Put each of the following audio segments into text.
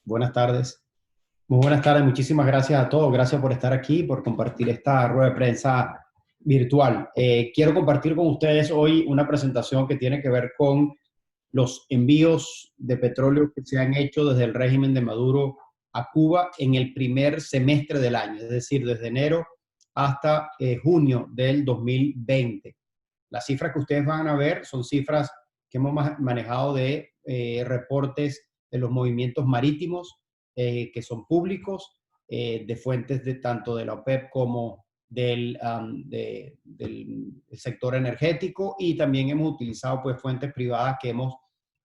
Buenas tardes. Muy buenas tardes. Muchísimas gracias a todos. Gracias por estar aquí, por compartir esta rueda de prensa virtual. Quiero compartir con ustedes hoy una presentación que tiene que ver con los envíos de petróleo que se han hecho desde el régimen de Maduro a Cuba en el primer semestre del año, es decir, desde enero hasta junio del 2020. Las cifras que ustedes van a ver son cifras que hemos manejado de reportes de los movimientos marítimos que son públicos, de fuentes de tanto de la OPEP como del sector energético, y también hemos utilizado pues fuentes privadas que hemos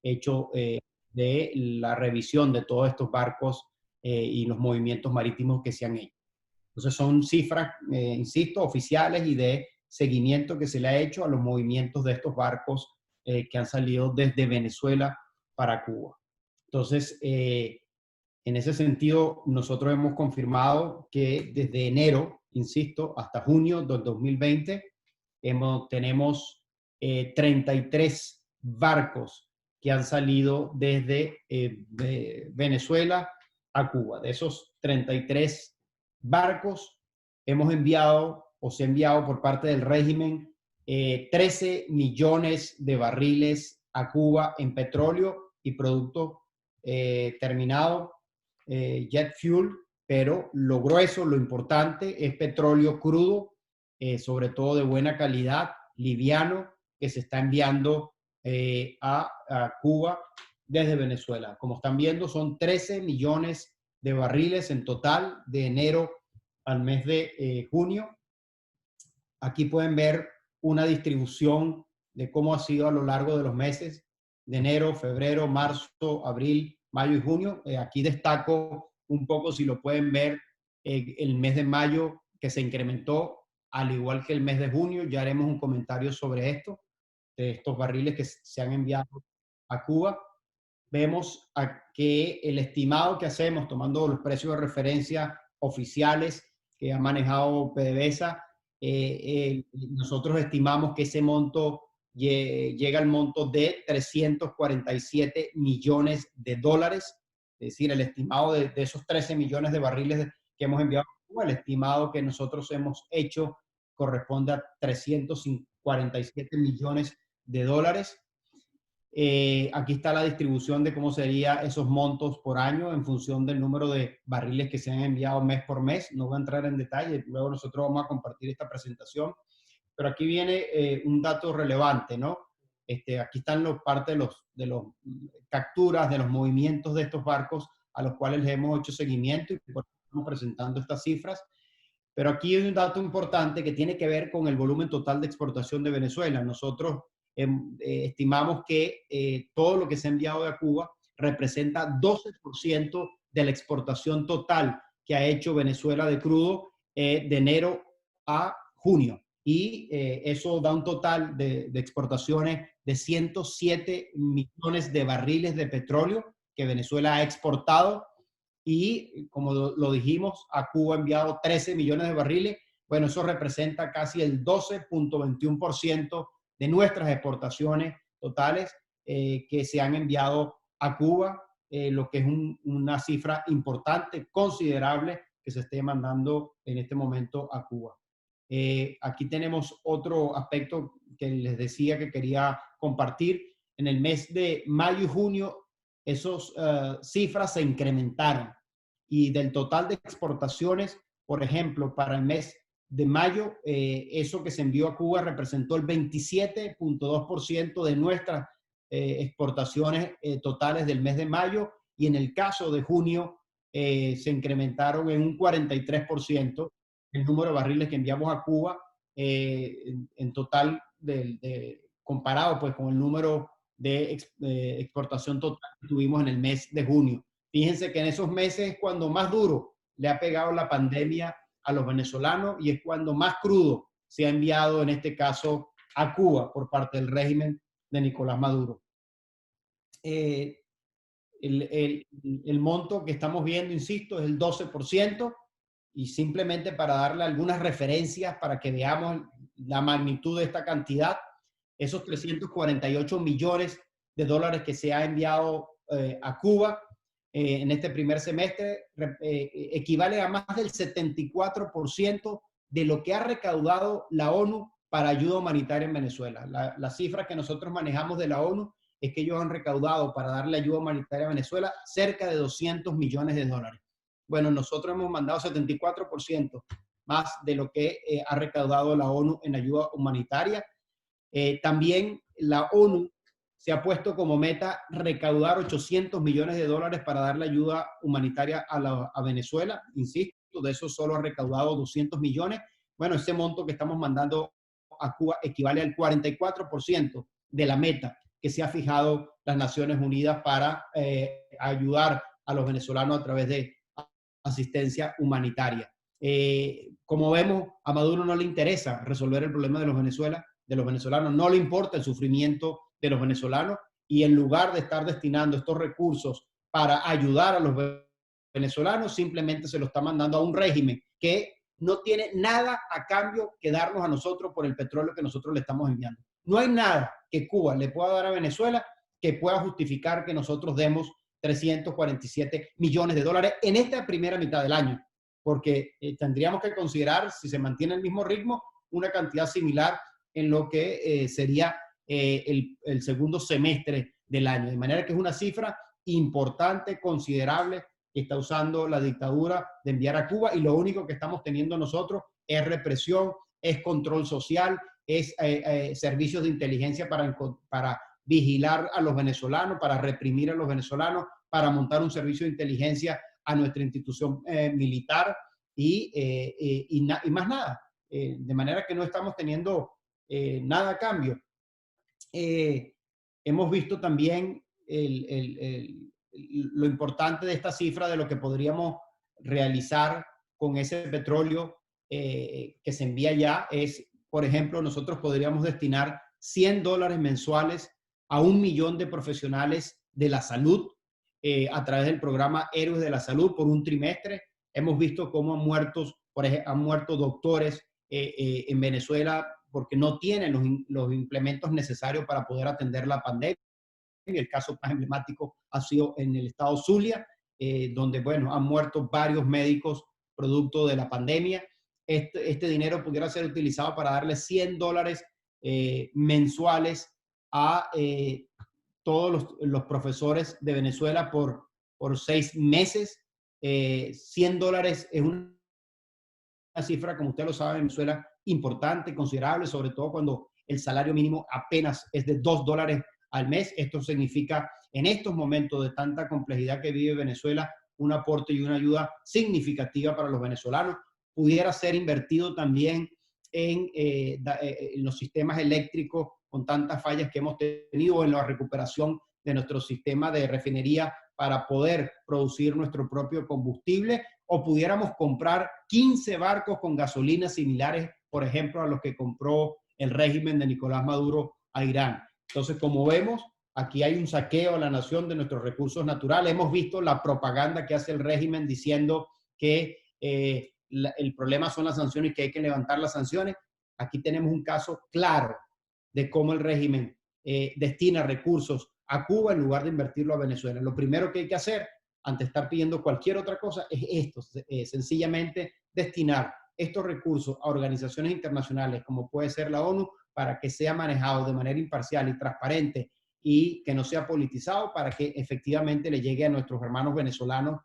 hecho de la revisión de todos estos barcos y los movimientos marítimos que se han hecho. Entonces son cifras, insisto, oficiales y de seguimiento que se le ha hecho a los movimientos de estos barcos que han salido desde Venezuela para Cuba. Entonces, en ese sentido, nosotros hemos confirmado que desde enero, insisto, hasta junio del 2020, tenemos 33 barcos que han salido desde Venezuela a Cuba. De esos 33 barcos, hemos enviado o se ha enviado por parte del régimen 13 millones de barriles a Cuba en petróleo y producto terminado, jet fuel, pero lo grueso, lo importante es petróleo crudo, sobre todo de buena calidad, liviano, que se está enviando a Cuba desde Venezuela. Como están viendo, son 13 millones de barriles en total de enero al mes de junio. Aquí pueden ver una distribución de cómo ha sido a lo largo de los meses de enero, febrero, marzo, abril, mayo y junio. Aquí destaco un poco, si lo pueden ver, el mes de mayo, que se incrementó, al igual que el mes de junio. Ya haremos un comentario sobre esto, de estos barriles que se han enviado a Cuba. Vemos que el estimado que hacemos, tomando los precios de referencia oficiales que ha manejado PDVSA, nosotros estimamos que ese monto llega al monto de 347 millones de dólares. Es decir, el estimado de esos 13 millones de barriles que hemos enviado a Cuba, el estimado que nosotros hemos hecho corresponde a 347 millones de dólares. Aquí está la distribución de cómo serían esos montos por año en función del número de barriles que se han enviado mes por mes. No voy a entrar en detalle, luego nosotros vamos a compartir esta presentación. Pero aquí viene un dato relevante, ¿no? Aquí están parte de los capturas, de los movimientos de estos barcos a los cuales les hemos hecho seguimiento y por eso estamos presentando estas cifras. Pero aquí hay un dato importante que tiene que ver con el volumen total de exportación de Venezuela. Nosotros estimamos que todo lo que se ha enviado de Cuba representa 12% de la exportación total que ha hecho Venezuela de crudo de enero a junio. Y eso da un total de exportaciones de 107 millones de barriles de petróleo que Venezuela ha exportado. Y como lo dijimos, a Cuba ha enviado 13 millones de barriles. Bueno, eso representa casi el 12.21% de nuestras exportaciones totales que se han enviado a Cuba, lo que es una cifra importante, considerable, que se esté mandando en este momento a Cuba. Aquí tenemos otro aspecto que les decía que quería compartir. En el mes de mayo y junio, esas cifras se incrementaron. Y del total de exportaciones, por ejemplo, para el mes de mayo, eso que se envió a Cuba representó el 27.2% de nuestras exportaciones totales del mes de mayo, y en el caso de junio se incrementaron en un 43% el número de barriles que enviamos a Cuba en total comparado pues con el número de exportación total que tuvimos en el mes de junio. Fíjense que en esos meses es cuando más duro le ha pegado la pandemia a los venezolanos y es cuando más crudo se ha enviado, en este caso, a Cuba por parte del régimen de Nicolás Maduro. El, el monto que estamos viendo, insisto, es el 12%, y simplemente para darle algunas referencias para que veamos la magnitud de esta cantidad, esos 348 millones de dólares que se ha enviado a Cuba, en este primer semestre equivale a más del 74% de lo que ha recaudado la ONU para ayuda humanitaria en Venezuela. La cifra que nosotros manejamos de la ONU es que ellos han recaudado para darle ayuda humanitaria a Venezuela cerca de 200 millones de dólares. Bueno, nosotros hemos mandado 74% más de lo que ha recaudado la ONU en ayuda humanitaria. También la ONU se ha puesto como meta recaudar 800 millones de dólares para darle ayuda humanitaria a Venezuela. Insisto, de eso solo ha recaudado 200 millones. Bueno, ese monto que estamos mandando a Cuba equivale al 44% de la meta que se ha fijado las Naciones Unidas para ayudar a los venezolanos a través de asistencia humanitaria. Como vemos, a Maduro no le interesa resolver el problema de los venezolanos, no le importa el sufrimiento de los venezolanos, y en lugar de estar destinando estos recursos para ayudar a los venezolanos, simplemente se lo está mandando a un régimen que no tiene nada a cambio que darnos a nosotros por el petróleo que nosotros le estamos enviando. No hay nada que Cuba le pueda dar a Venezuela que pueda justificar que nosotros demos 347 millones de dólares en esta primera mitad del año, porque tendríamos que considerar, si se mantiene el mismo ritmo, una cantidad similar en lo que sería el segundo semestre del año. De manera que es una cifra importante, considerable, que está usando la dictadura de enviar a Cuba, y lo único que estamos teniendo nosotros es represión, es control social, es servicios de inteligencia para vigilar a los venezolanos, para reprimir a los venezolanos, para montar un servicio de inteligencia a nuestra institución militar y más nada. De manera que no estamos teniendo nada a cambio. Hemos visto también lo importante de esta cifra, de lo que podríamos realizar con ese petróleo que se envía ya. Es, por ejemplo, nosotros podríamos destinar $100 mensuales a 1 millón de profesionales de la salud a través del programa Héroes de la Salud por un trimestre. Hemos visto cómo han muerto doctores en Venezuela porque no tienen los implementos necesarios para poder atender la pandemia. El caso más emblemático ha sido en el estado Zulia, donde, bueno, han muerto varios médicos producto de la pandemia. Este dinero pudiera ser utilizado para darle $100 mensuales a todos los profesores de Venezuela por 6 meses. $100 es una cifra, como usted lo sabe, en Venezuela importante, considerable, sobre todo cuando el salario mínimo apenas es de $2 al mes. Esto significa, en estos momentos de tanta complejidad que vive Venezuela, un aporte y una ayuda significativa para los venezolanos. Pudiera ser invertido también en los sistemas eléctricos con tantas fallas que hemos tenido, en la recuperación de nuestro sistema de refinería para poder producir nuestro propio combustible, o pudiéramos comprar 15 barcos con gasolina similares, por ejemplo, a los que compró el régimen de Nicolás Maduro a Irán. Entonces, como vemos, aquí hay un saqueo a la nación de nuestros recursos naturales. Hemos visto la propaganda que hace el régimen diciendo que el problema son las sanciones, que hay que levantar las sanciones. Aquí tenemos un caso claro de cómo el régimen destina recursos a Cuba en lugar de invertirlo a Venezuela. Lo primero que hay que hacer, ante estar pidiendo cualquier otra cosa, es esto, sencillamente destinar estos recursos a organizaciones internacionales como puede ser la ONU, para que sea manejado de manera imparcial y transparente y que no sea politizado, para que efectivamente le llegue a nuestros hermanos venezolanos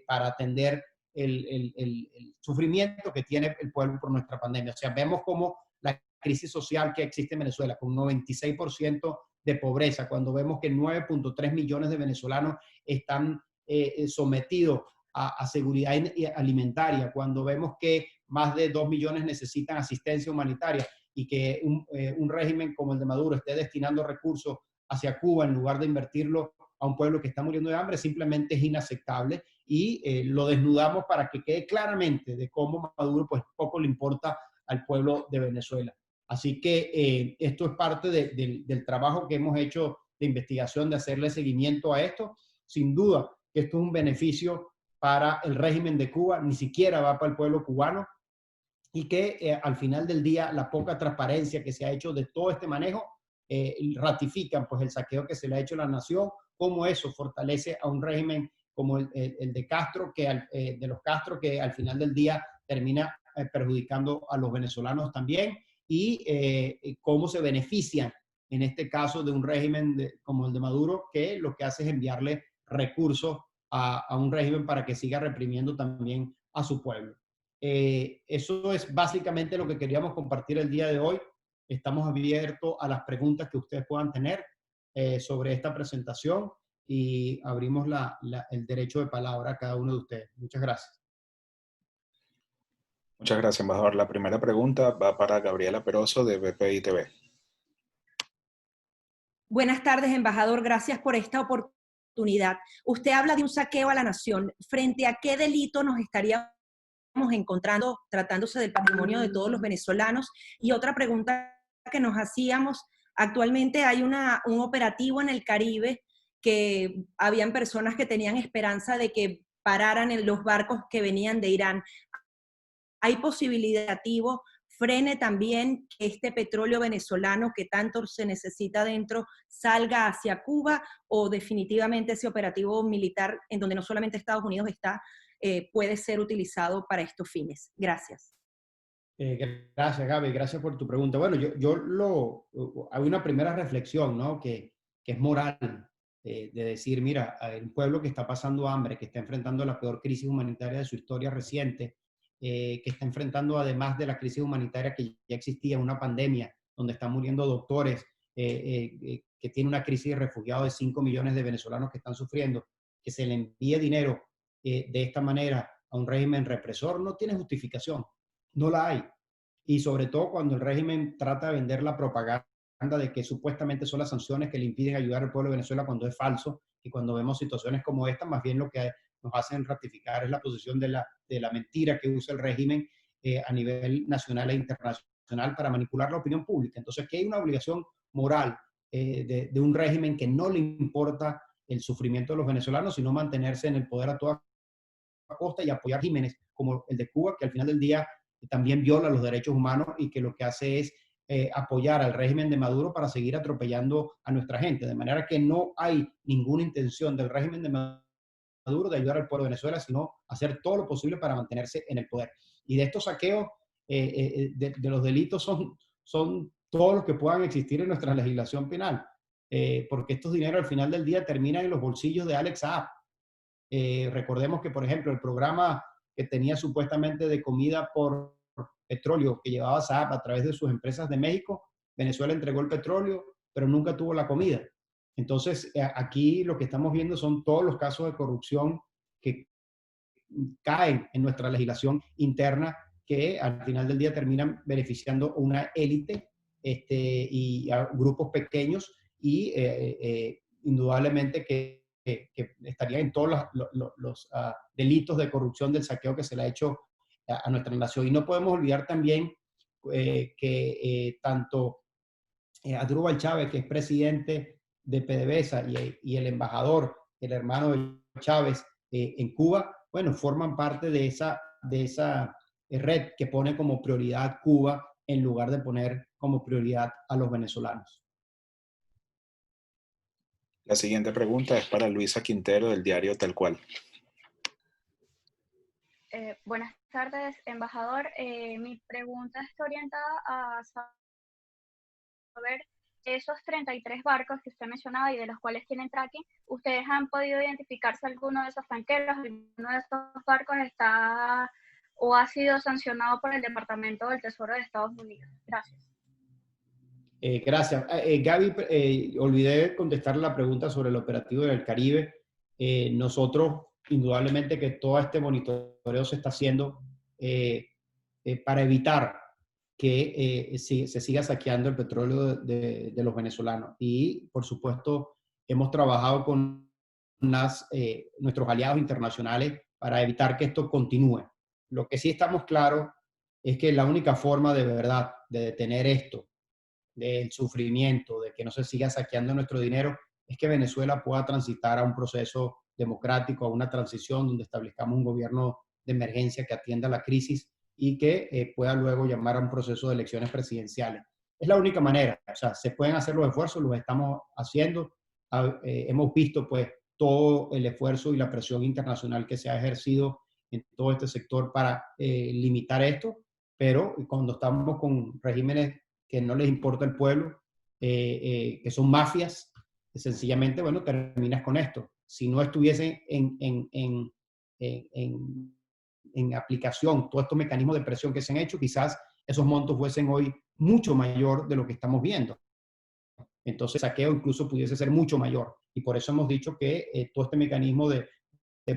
para atender el sufrimiento que tiene el pueblo por nuestra pandemia. O sea, vemos como la crisis social que existe en Venezuela, con 96% de pobreza, cuando vemos que 9.3 millones de venezolanos están sometidos a seguridad alimentaria, cuando vemos que más de 2 millones necesitan asistencia humanitaria, y que un régimen como el de Maduro esté destinando recursos hacia Cuba en lugar de invertirlo a un pueblo que está muriendo de hambre, simplemente es inaceptable, y lo desnudamos para que quede claramente de cómo Maduro pues poco le importa al pueblo de Venezuela. Así que esto es parte del trabajo que hemos hecho de investigación, de hacerle seguimiento a esto. Sin duda que esto es un beneficio para el régimen de Cuba, ni siquiera va para el pueblo cubano, y que al final del día la poca transparencia que se ha hecho de todo este manejo ratifican pues el saqueo que se le ha hecho a la nación, cómo eso fortalece a un régimen como el de Castro, de los Castro, que al final del día termina perjudicando a los venezolanos también, y cómo se benefician, en este caso, de un régimen como el de Maduro, que lo que hace es enviarle recursos a un régimen para que siga reprimiendo también a su pueblo. Eso es básicamente lo que queríamos compartir el día de hoy. Estamos abiertos a las preguntas que ustedes puedan tener sobre esta presentación y abrimos el derecho de palabra a cada uno de ustedes. Muchas gracias. Muchas gracias, embajador. La primera pregunta va para Gabriela Peroso de BPI TV. Buenas tardes, embajador. Gracias por esta oportunidad. Usted habla de un saqueo a la nación. ¿Frente a qué delito nos estaríamos encontrando tratándose del patrimonio de todos los venezolanos? Y otra pregunta que nos hacíamos, actualmente hay un operativo en el Caribe que habían personas que tenían esperanza de que pararan en los barcos que venían de Irán. ¿Hay posibilidad frene también que este petróleo venezolano que tanto se necesita dentro salga hacia Cuba, o definitivamente ese operativo militar en donde no solamente Estados Unidos está puede ser utilizado para estos fines? Gracias. Gracias, Gaby, gracias por tu pregunta. Bueno, hay una primera reflexión, ¿no? Que es moral, de decir, mira, un pueblo que está pasando hambre, que está enfrentando la peor crisis humanitaria de su historia reciente, que está enfrentando, además de la crisis humanitaria que ya existía, una pandemia donde están muriendo doctores, que tiene una crisis de refugiados de 5 millones de venezolanos que están sufriendo, que se le envíe dinero de esta manera a un régimen represor, no tiene justificación, no la hay. Y sobre todo cuando el régimen trata de vender la propaganda de que supuestamente son las sanciones que le impiden ayudar al pueblo de Venezuela, cuando es falso, y cuando vemos situaciones como esta, más bien lo que nos hacen ratificar es la posición de la mentira que usa el régimen a nivel nacional e internacional para manipular la opinión pública. Entonces, que hay una obligación moral de un régimen que no le importa el sufrimiento de los venezolanos, sino mantenerse en el poder a toda costa y apoyar regímenes como el de Cuba, que al final del día también viola los derechos humanos y que lo que hace es apoyar al régimen de Maduro para seguir atropellando a nuestra gente. De manera que no hay ninguna intención del régimen de Maduro de ayudar al pueblo de Venezuela, sino hacer todo lo posible para mantenerse en el poder. Y de estos saqueos, de los delitos son todos los que puedan existir en nuestra legislación penal, porque estos dineros al final del día terminan en los bolsillos de Alex Saab. Recordemos que, por ejemplo, el programa que tenía supuestamente de comida por petróleo que llevaba Saab a través de sus empresas de México, Venezuela entregó el petróleo, pero nunca tuvo la comida. Entonces, aquí lo que estamos viendo son todos los casos de corrupción que caen en nuestra legislación interna, que al final del día terminan beneficiando a una élite y a grupos pequeños, y indudablemente que estaría en todos los delitos de corrupción del saqueo que se le ha hecho a nuestra nación. Y no podemos olvidar también que tanto Adrúbal Chávez, que es presidente de PDVSA, y el embajador, el hermano de Chávez en Cuba, bueno, forman parte de esa red que pone como prioridad Cuba en lugar de poner como prioridad a los venezolanos. La siguiente pregunta es para Luisa Quintero del diario Tal Cual. Buenas tardes, embajador. Mi pregunta está orientada a saber esos 33 barcos que usted mencionaba y de los cuales tienen tracking. ¿Ustedes han podido identificar si alguno de esos tanqueros, alguno de estos barcos está o ha sido sancionado por el Departamento del Tesoro de Estados Unidos? Gracias. Gracias. Gaby, olvidé contestar la pregunta sobre el operativo del Caribe. Nosotros, indudablemente que todo este monitoreo se está haciendo para evitar que se siga saqueando el petróleo de los venezolanos. Y, por supuesto, hemos trabajado con nuestros aliados internacionales para evitar que esto continúe. Lo que sí estamos claros es que la única forma de verdad de detener esto, del sufrimiento, de que no se siga saqueando nuestro dinero, es que Venezuela pueda transitar a un proceso democrático, a una transición donde establezcamos un gobierno de emergencia que atienda la crisis y que pueda luego llamar a un proceso de elecciones presidenciales. Es la única manera. O sea, se pueden hacer los esfuerzos, los estamos haciendo. Hemos visto, pues, todo el esfuerzo y la presión internacional que se ha ejercido en todo este sector para limitar esto, pero cuando estamos con regímenes que no les importa el pueblo, que son mafias, sencillamente, bueno, terminas con esto. Si no estuviesen en aplicación todos estos mecanismos de presión que se han hecho, quizás esos montos fuesen hoy mucho mayor de lo que estamos viendo. Entonces, el saqueo incluso pudiese ser mucho mayor. Y por eso hemos dicho que todo este mecanismo de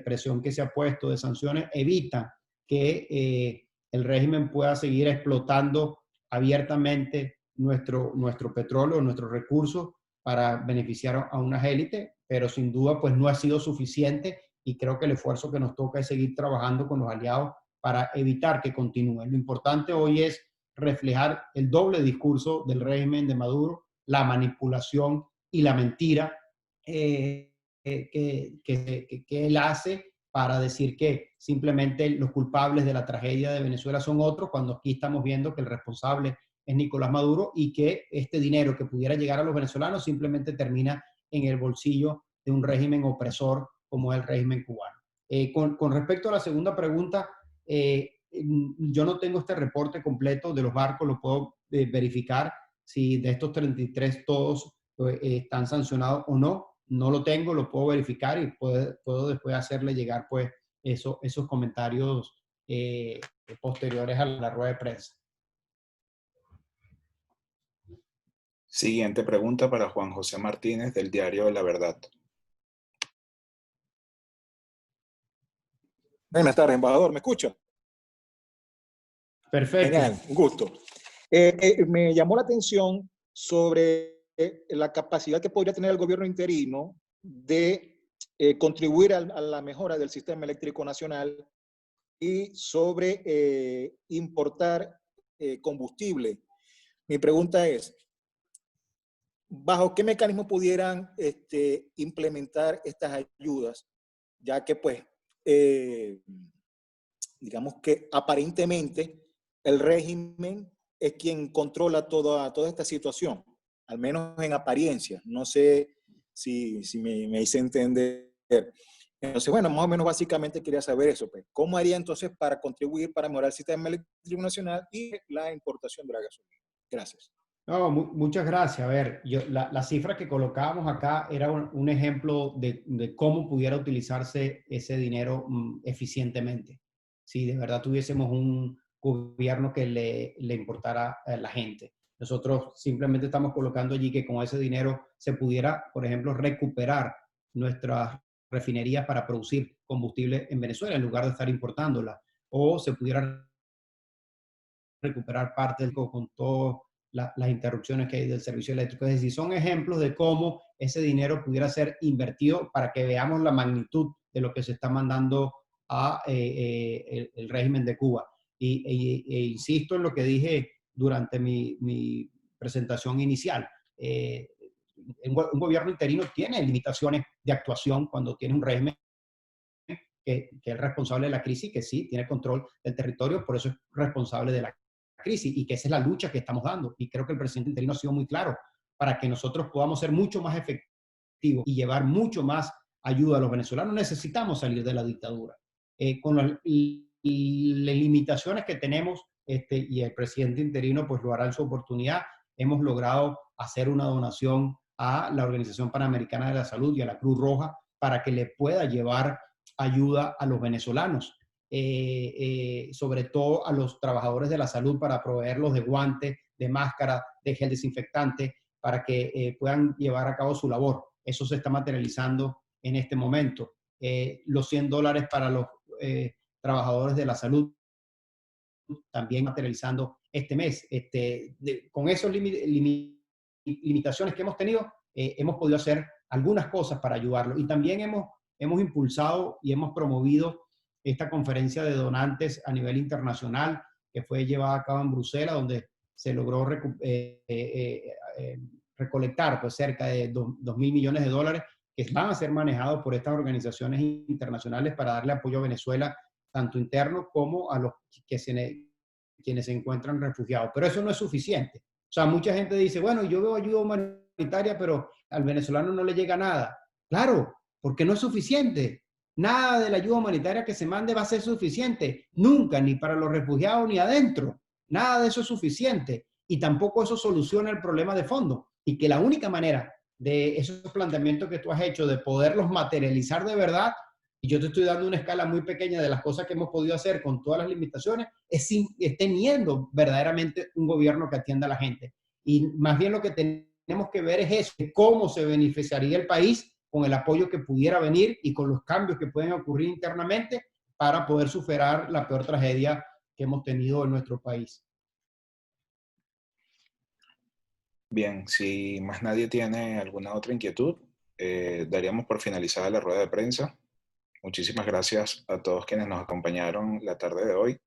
presión que se ha puesto, de sanciones, evita que el régimen pueda seguir explotando abiertamente nuestro petróleo, nuestros recursos para beneficiar a unas élites, pero sin duda pues no ha sido suficiente y creo que el esfuerzo que nos toca es seguir trabajando con los aliados para evitar que continúe. Lo importante hoy es reflejar el doble discurso del régimen de Maduro, la manipulación y la mentira que él hace para decir que simplemente los culpables de la tragedia de Venezuela son otros, cuando aquí estamos viendo que el responsable es Nicolás Maduro y que este dinero que pudiera llegar a los venezolanos simplemente termina en el bolsillo de un régimen opresor como es el régimen cubano. Con respecto a la segunda pregunta, yo no tengo este reporte completo de los barcos, lo puedo verificar si de estos 33 todos están sancionados o no. No lo tengo, lo puedo verificar y puedo después hacerle llegar pues esos comentarios posteriores a la rueda de prensa. Siguiente pregunta para Juan José Martínez del diario La Verdad. Buenas tardes, embajador. ¿Me escucha? Perfecto. Genial, un gusto. Me llamó la atención sobre la capacidad que podría tener el gobierno interino de contribuir a la mejora del sistema eléctrico nacional y sobre importar combustible. Mi pregunta es, ¿bajo qué mecanismo pudieran implementar estas ayudas? Ya que, pues, digamos que aparentemente el régimen es quien controla toda esta situación, al menos en apariencia. No sé si me hice entender. Entonces, bueno, más o menos básicamente quería saber eso. Pues, ¿cómo haría entonces para contribuir para mejorar el sistema eléctrico nacional y la importación de la gasolina? Gracias. No, muchas gracias. A ver, la cifra que colocábamos acá era un ejemplo de cómo pudiera utilizarse ese dinero eficientemente. Si de verdad tuviésemos un gobierno que le importara a la gente. Nosotros simplemente estamos colocando allí que con ese dinero se pudiera, por ejemplo, recuperar nuestras refinerías para producir combustible en Venezuela en lugar de estar importándola. O se pudiera recuperar parte con todas las interrupciones que hay del servicio eléctrico. Es decir, son ejemplos de cómo ese dinero pudiera ser invertido para que veamos la magnitud de lo que se está mandando a el régimen de Cuba. E insisto en lo que dije durante mi presentación inicial. Un gobierno interino tiene limitaciones de actuación cuando tiene un régimen que es responsable de la crisis, que sí, tiene control del territorio, por eso es responsable de la crisis y que esa es la lucha que estamos dando. Y creo que el presidente interino ha sido muy claro para que nosotros podamos ser mucho más efectivos y llevar mucho más ayuda a los venezolanos. Necesitamos salir de la dictadura. Con las limitaciones que tenemos, y el presidente interino pues lo hará en su oportunidad, hemos logrado hacer una donación a la Organización Panamericana de la Salud y a la Cruz Roja para que le pueda llevar ayuda a los venezolanos. Sobre todo a los trabajadores de la salud para proveerlos de guantes, de máscara, de gel desinfectante, para que puedan llevar a cabo su labor. Eso se está materializando en este momento. Los $100 para los trabajadores de la salud también materializando este mes. Con esas limitaciones que hemos tenido, hemos podido hacer algunas cosas para ayudarlos. Y también hemos impulsado y hemos promovido esta conferencia de donantes a nivel internacional que fue llevada a cabo en Bruselas, donde se logró recolectar pues, cerca de $2.000 millones que van a ser manejados por estas organizaciones internacionales para darle apoyo a Venezuela, tanto interno como a los quienes se encuentran refugiados. Pero eso no es suficiente. O sea, mucha gente dice, bueno, yo veo ayuda humanitaria, pero al venezolano no le llega nada. Claro, porque no es suficiente. Nada de la ayuda humanitaria que se mande va a ser suficiente, nunca, ni para los refugiados ni adentro. Nada de eso es suficiente y tampoco eso soluciona el problema de fondo. Y que la única manera de esos planteamientos que tú has hecho, de poderlos materializar de verdad, y yo te estoy dando una escala muy pequeña de las cosas que hemos podido hacer con todas las limitaciones, es teniendo verdaderamente un gobierno que atienda a la gente. Y más bien lo que tenemos que ver es eso, cómo se beneficiaría el país con el apoyo que pudiera venir y con los cambios que pueden ocurrir internamente para poder superar la peor tragedia que hemos tenido en nuestro país. Bien, si más nadie tiene alguna otra inquietud, daríamos por finalizada la rueda de prensa. Muchísimas gracias a todos quienes nos acompañaron la tarde de hoy.